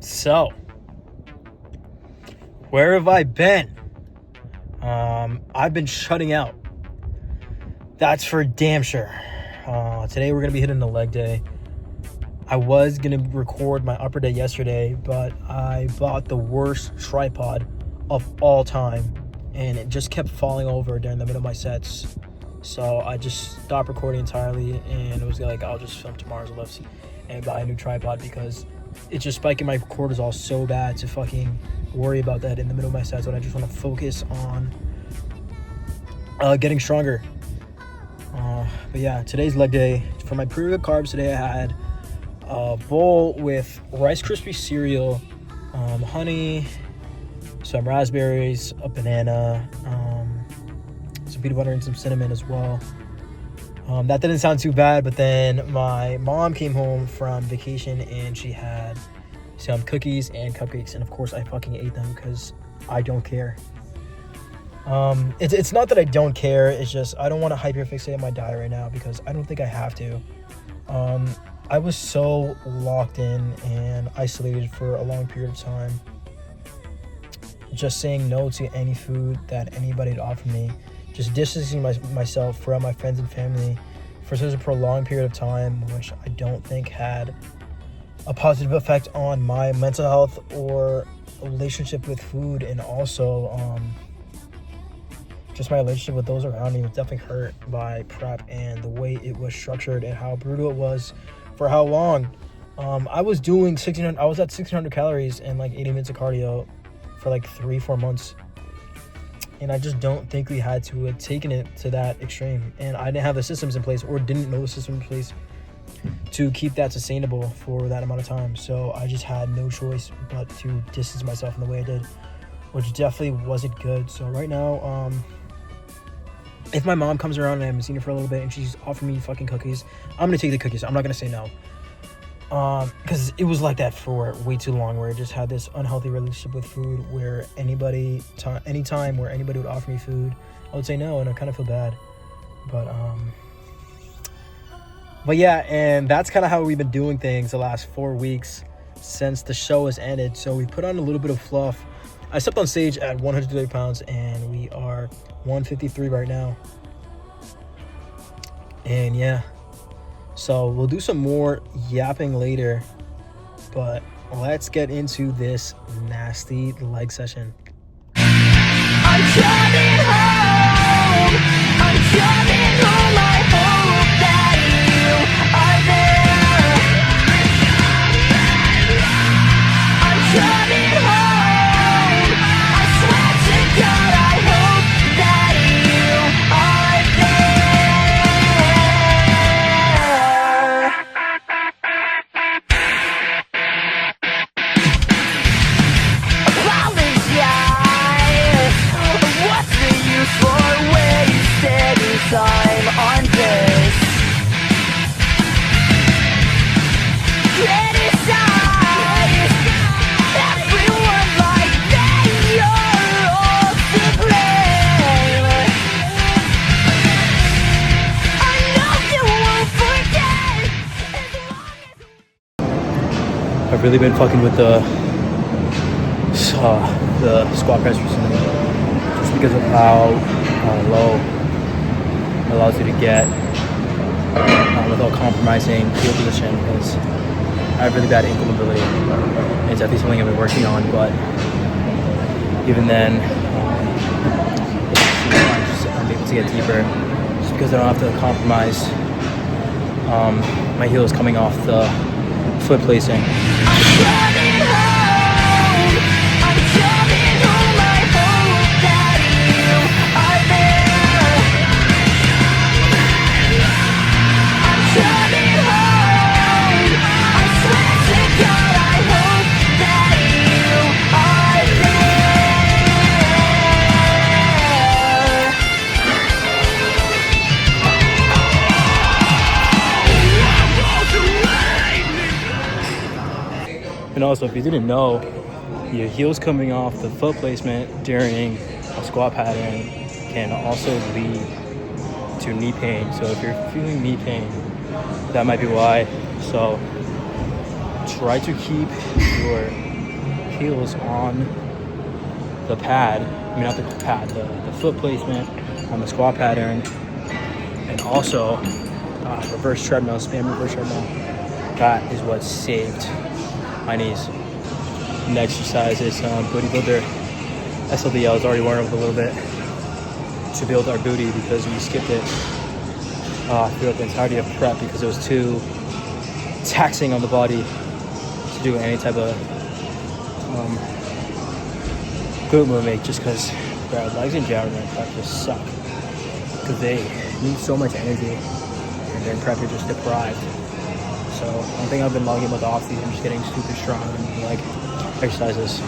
So, where have I been? I've been shutting out. That's for damn sure. Today we're going to be hitting the leg day. I was going to record my upper day yesterday, but I bought the worst tripod of all time, and it just kept falling over during the middle of my sets. So I just stopped recording entirely, and it was like, I'll just film tomorrow's lifts and buy a new tripod because it's just spiking my cortisol so bad to fucking worry about that in the middle of my sets when I just want to focus on getting stronger. But yeah, today's leg day. For my pre-workout carbs today, I had a bowl with Rice Krispie cereal, honey, some raspberries, a banana, some peanut butter and some cinnamon as well. That didn't sound too bad, but then my mom came home from vacation and she had some cookies and cupcakes, and of course I fucking ate them because I don't care. It's not that I don't care, it's just I don't want to hyperfixate on my diet right now because I don't think I have to. I was so locked in and isolated for a long period of time, just saying no to any food that anybody had offered me, just distancing myself from my friends and family for such a prolonged period of time, which I don't think had a positive effect on my mental health or relationship with food, and also just my relationship with those around me was definitely hurt by prep and the way it was structured and how brutal it was for how long. I was doing 1600. I was at 1600 calories and like 80 minutes of cardio for like 3-4 months, and I just don't think we had to have taken it to that extreme, and I didn't have the systems in place or didn't know the system in place to keep that sustainable for that amount of time. So I just had no choice but to distance myself in the way I did, which definitely wasn't good. So right now, if my mom comes around and I haven't seen her for a little bit and she's offering me fucking cookies, I'm gonna take the cookies. I'm not gonna say no, because it was like that for way too long, where I just had this unhealthy relationship with food, where anytime where anybody would offer me food, I would say no, and I kind of feel bad. But yeah, and that's kind of how we've been doing things the last 4 weeks since the show has ended. So we put on a little bit of fluff. I stepped on stage at 130 pounds, and we are 153 right now. And yeah, so we'll do some more yapping later, but let's get into this nasty leg session. I'm coming home. I'm coming home. I hope that you are there. I'm coming home. I swear to God, I hope that you are there. Apologize. What's the use for wasting time on this? Criticize everyone like they are all to blame. I know you won't forget as long as I've really been fucking with the squat press recently, just because of how low it allows you to get without compromising heel position, because I have really bad ankle mobility. It's definitely something I've been working on, but even then, I'm able to get deeper just because I don't have to compromise my heels coming off the foot placing. coming home. I'm coming home. I hope that you are there. I'm coming home. I swear to God, I hope that you are there. And also, if you didn't know, your heels coming off the foot placement during a squat pattern can also lead to knee pain. So if you're feeling knee pain, that might be why. So try to keep your heels on the pad. I mean, not the pad, the foot placement on the squat pattern, and also reverse treadmill, spam reverse treadmill. That is what saved my knees. The exercise is bodybuilder SLDL is already warmed up a little bit to build our booty because we skipped it throughout the entirety of prep because it was too taxing on the body to do any type of glute movement, just because our legs in general in prep just suck because they need so much energy and during prep you're just deprived. So one thing I've been logging with the off season, just getting super strong and like exercises.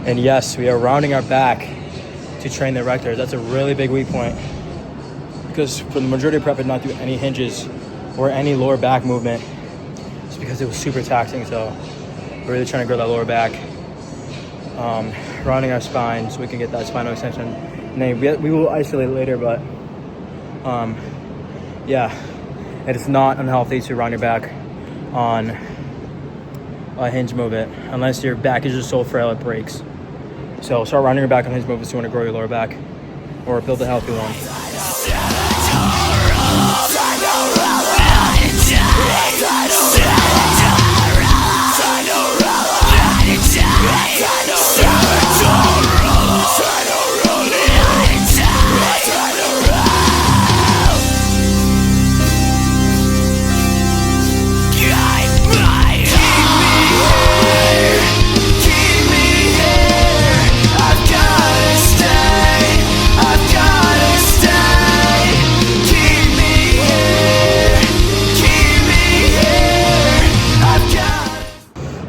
And yes, we are rounding our back to train the erectors. That's a really big weak point because for the majority of prep, I did not do any hinges or any lower back movement just because it was super taxing. So we're really trying to grow that lower back, rounding our spine so we can get that spinal extension. And then we will isolate later, but yeah, it is not unhealthy to round your back on a hinge movement unless your back is just so frail it breaks. So start rounding your back on hinge movements if you want to grow your lower back or build a healthy one.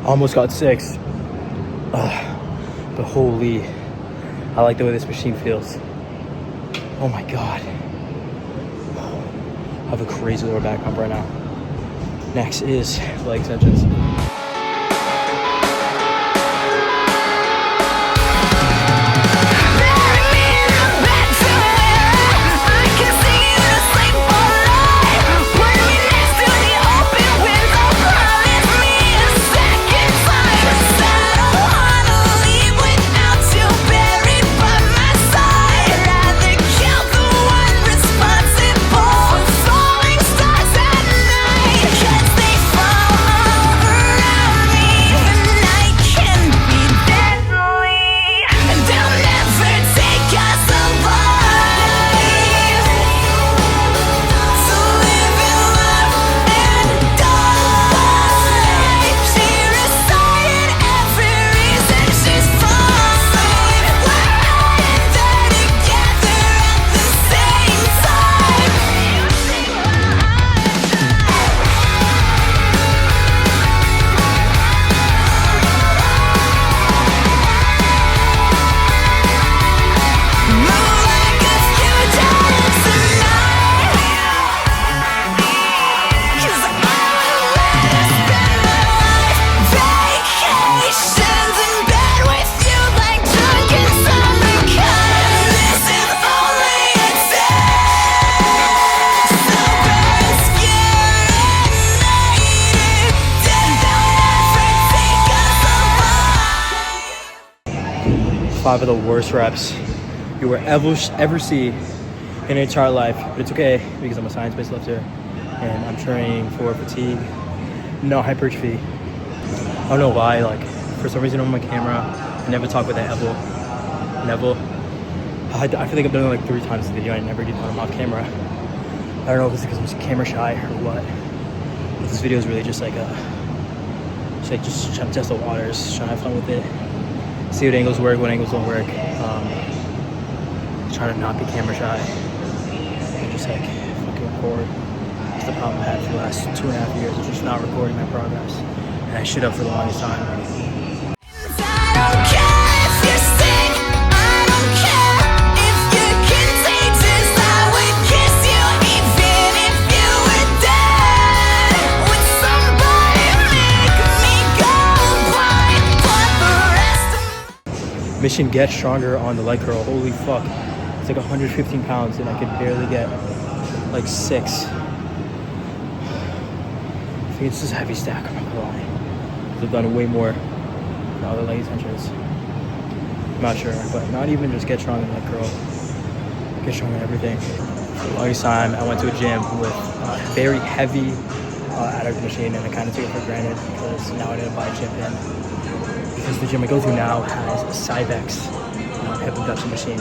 Almost got 6. But holy, I like the way this machine feels. Oh my God. I have a crazy lower back pump right now. Next is leg extensions. Five of the worst reps you will ever see in your entire life, but it's okay because I'm a science-based lifter and I'm training for fatigue, no hypertrophy. I don't know why, like for some reason on my camera, I never talk with that Neville. I feel like I've done it like 3 times in the video. I never do that off camera. I don't know if it's because I'm camera shy or what. But this video is really just like just trying to test the waters, trying to have fun with it. See what angles work, what angles don't work. Trying to not be camera shy and just like fucking record. That's the problem I had for the last 2.5 years, is just not recording my progress. And I should have for the longest time. I don't care if you're sick, I don't Mission gets stronger on the leg curl. Holy fuck. It's like 115 pounds and I could barely get like 6. I think it's just a heavy stack, I'm not gonna lie. I've done way more than other leg extensions. I'm not sure, but not even just get strong in leg curl. Get strong in everything. For the longest time, I went to a gym with a very heavy adductor machine, and I kind of took it for granted because now I didn't buy a gym in. Because the gym I go to now has a Cybex hip abduction machine,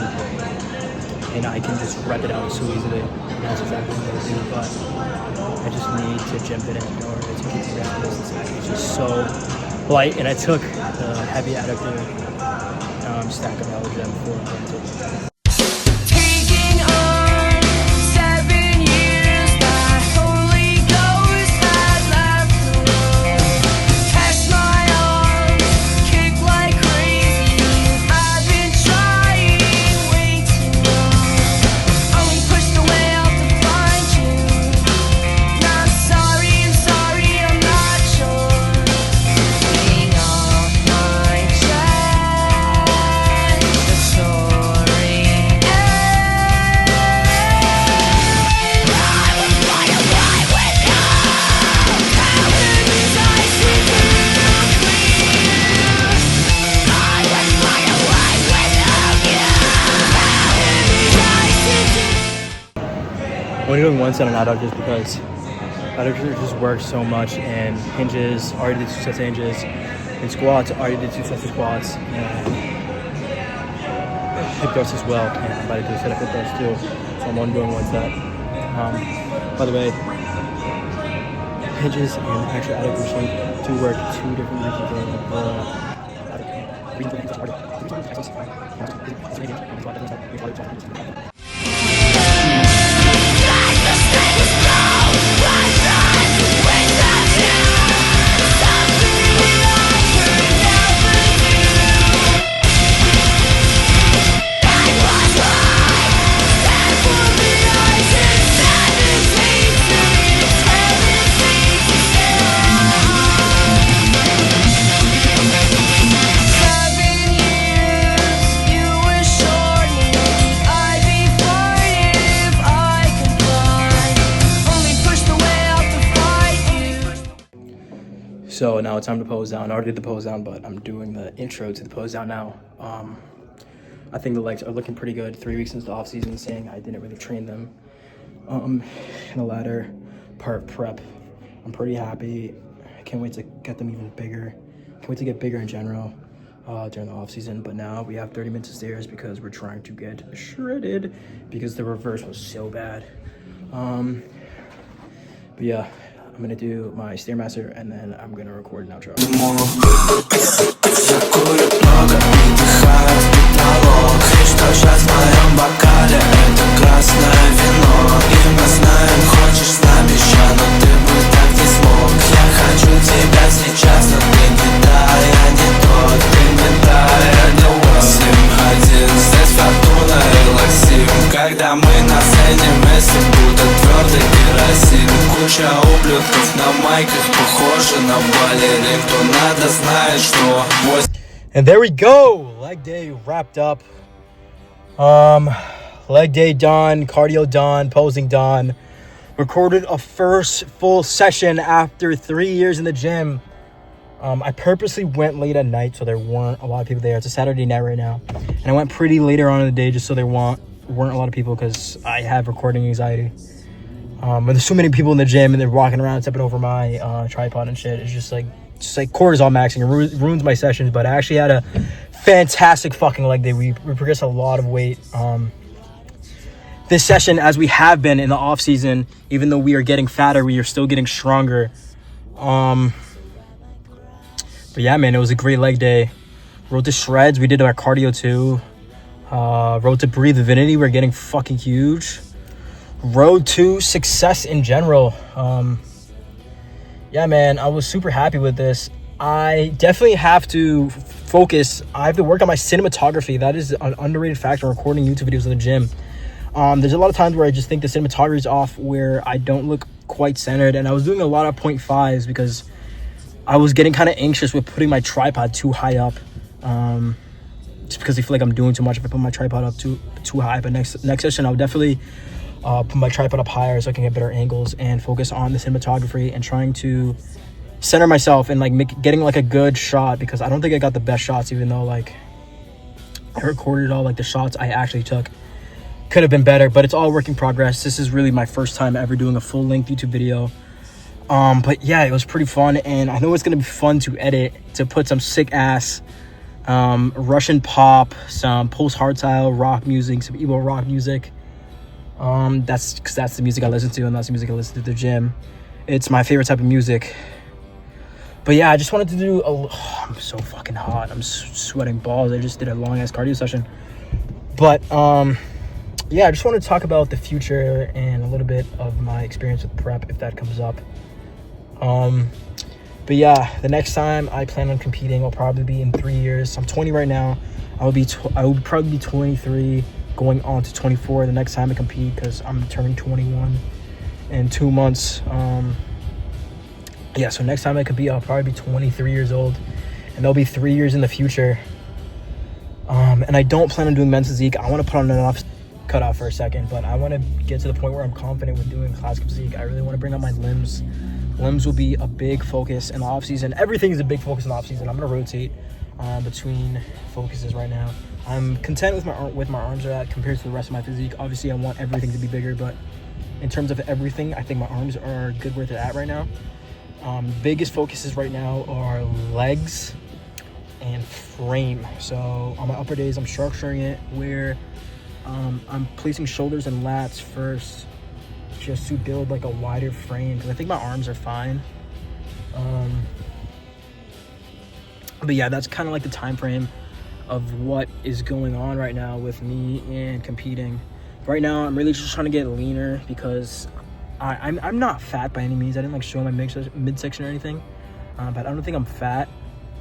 and I can just rep it out so easily. And that's exactly what I'm gonna do, but I just need to gym it in order to keep the rest of this inside. It's just so light, and I took the heavy adductor stack of our gym for granted. Taking on 7 years, that Holy Ghost had left the room. Catch my arms, kick like crazy. I've been trying way too long. Only pushed away out to find you. Now I'm sorry, I'm not sure. Laying off my chest, the story ends. I would fly away with you. How enemies I see through clear. I would fly away without you. How enemies I see through. I'm only doing one set on adductor just because adductor just works so much, and hinges, already did 2 sets of hinges, and squats, already did 2 sets of squats, and hip thrusts as well, and I'm about to do a set of hip thrusts too, so I'm only doing one set. By the way, hinges and actual adductor machine do work 2 different regions of the So now it's time to pose down. I already did the pose down, but I'm doing the intro to the pose down now. I think the legs are looking pretty good. 3 weeks into the off season, saying I didn't really train them in the latter part of prep. I'm pretty happy. I can't wait to get them even bigger. Can't wait to get bigger in general during the off season. But now we have 30 minutes of stairs because we're trying to get shredded because the reverse was so bad. But yeah. I'm gonna do my Stairmaster and then I'm gonna record an outro. Когда мы на сцене вместе, будто твердый керосин. Куча ублюдков на майках, похожи на балерин. Кто надо, знает, что. And there we go. Leg day wrapped up. Leg day done, cardio done, posing done. Recorded a first full session after 3 years in the gym. I purposely went late at night so there weren't a lot of people there. It's a Saturday night right now. And I went pretty later on in the day just so there weren't a lot of people because I have recording anxiety. When there's so many people in the gym and they're walking around stepping over my tripod and shit, it's just like cortisol maxing. It ruins my sessions, but I actually had a fantastic fucking leg day. We progressed a lot of weight. This session, as we have been in the off season, even though we are getting fatter, we are still getting stronger. But yeah, man, it was a great leg day. Road to shreds. We did our cardio too. Road to breathe divinity. We're getting fucking huge. Road to success in general. Yeah, man, I was super happy with this. I definitely have to focus. I have to work on my cinematography. That is an underrated factor in recording YouTube videos in the gym. There's a lot of times where I just think the cinematography is off, where I don't look quite centered, and I was doing a lot of 0.5s because I was getting kind of anxious with putting my tripod too high up. just because I feel like I'm doing too much if I put my tripod up too high. But next session, I'll definitely put my tripod up higher so I can get better angles and focus on the cinematography and trying to center myself and like getting like a good shot, because I don't think I got the best shots, even though like I recorded all like the shots I actually took. Could have been better, but it's all work in progress. This is really my first time ever doing a full-length YouTube video. But yeah, it was pretty fun, and I know it's gonna be fun to edit, to put some sick ass Russian pop, some post-hardstyle rock music, some emo rock music. That's because that's the music I listen to, and that's the music I listen to at the gym. It's my favorite type of music. But yeah, I just wanted to do I'm so fucking hot. I'm sweating balls. I just did a long ass cardio session. But yeah, I just want to talk about the future and a little bit of my experience with prep, if that comes up. But yeah, the next time I plan on competing will probably be in 3 years. I'm 20 right now. I will probably be 23, going on to 24 the next time I compete, because I'm turning 21 in 2 months. Yeah, so next time I compete, I'll probably be 23 years old, and that'll be 3 years in the future. And I don't plan on doing men's physique. I want to put on an cut off for a second, but I want to get to the point where I'm confident with doing classic physique. I really want to bring up my limbs. Limbs will be a big focus in the off season. Everything is a big focus in the off season. I'm gonna rotate between focuses right now. I'm content with my arms are at compared to the rest of my physique. Obviously, I want everything to be bigger, but in terms of everything, I think my arms are good where they're at right now. Biggest focuses right now are legs and frame. So on my upper days, I'm structuring it where I'm placing shoulders and lats first, just to build like a wider frame, because I think my arms are fine. But yeah, that's kind of like the time frame of what is going on right now with me and competing. Right now, I'm really just trying to get leaner, because I'm not fat by any means. I didn't like show my midsection or anything, but I don't think I'm fat.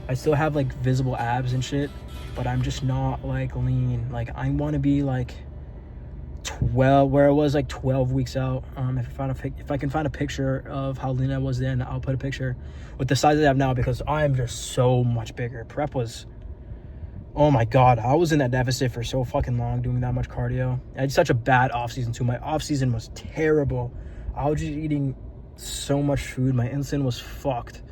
I still have like visible abs and shit, but I'm just not like lean. Like I want to be like 12, where I was like 12 weeks out. If I can find a picture of how lean I was then, I'll put a picture with the size I have now, because I'm just so much bigger. Prep was, oh my god, I was in that deficit for so fucking long doing that much cardio. I had such a bad off season too. My off season was terrible. I was just eating so much food. My insulin was fucked.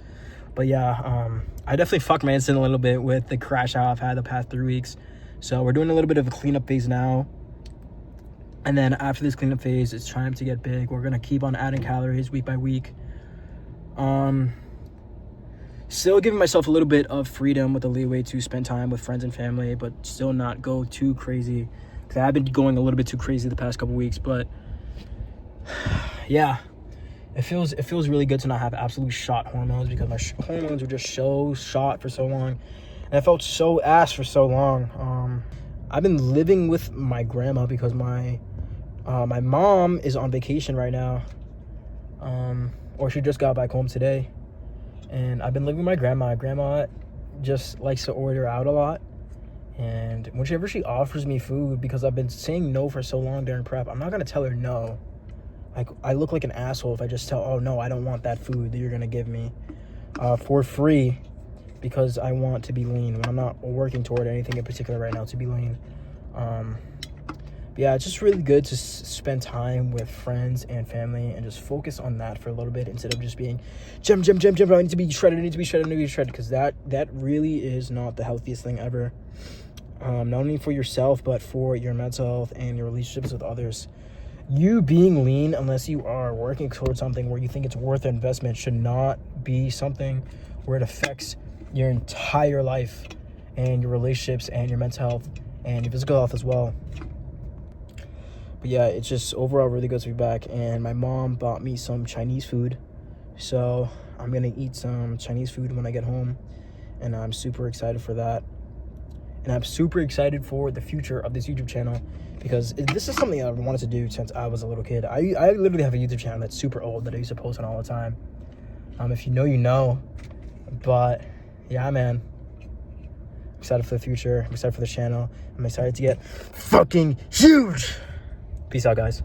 But yeah, I definitely fucked my insulin a little bit with the crash out I've had the past 3 weeks. So we're doing a little bit of a cleanup phase now. And then after this cleanup phase, it's time to get big. We're gonna keep on adding calories week by week. Still giving myself a little bit of freedom with the leeway to spend time with friends and family, but still not go too crazy, because I've been going a little bit too crazy the past couple weeks. But yeah, it feels really good to not have absolute shot hormones, because my hormones were just so shot for so long, and I felt so ass for so long. I've been living with my grandma because my mom is on vacation right now, or she just got back home today, and I've been living with my grandma. Grandma just likes to order out a lot, and whenever she offers me food, because I've been saying no for so long during prep, I'm not gonna tell her no. Like, I look like an asshole if I just tell, oh no, I don't want that food that you're gonna give me for free, because I want to be lean when I'm not working toward anything in particular right now to be lean. Yeah, it's just really good to spend time with friends and family and just focus on that for a little bit, instead of just being gym. I need to be shredded, because that really is not the healthiest thing ever. Not only for yourself, but for your mental health and your relationships with others. You being lean, unless you are working towards something where you think it's worth an investment, should not be something where it affects your entire life and your relationships and your mental health and your physical health as well. But yeah, it's just overall really good to be back. And my mom bought me some Chinese food, so I'm gonna eat some Chinese food when I get home, and I'm super excited for that. And I'm super excited for the future of this YouTube channel, because this is something I've wanted to do since I was a little kid. I literally have a YouTube channel that's super old that I used to post on all the time. If you know, you know. But yeah, man, I'm excited for the future. I'm excited for the channel. I'm excited to get fucking huge. Peace out, guys.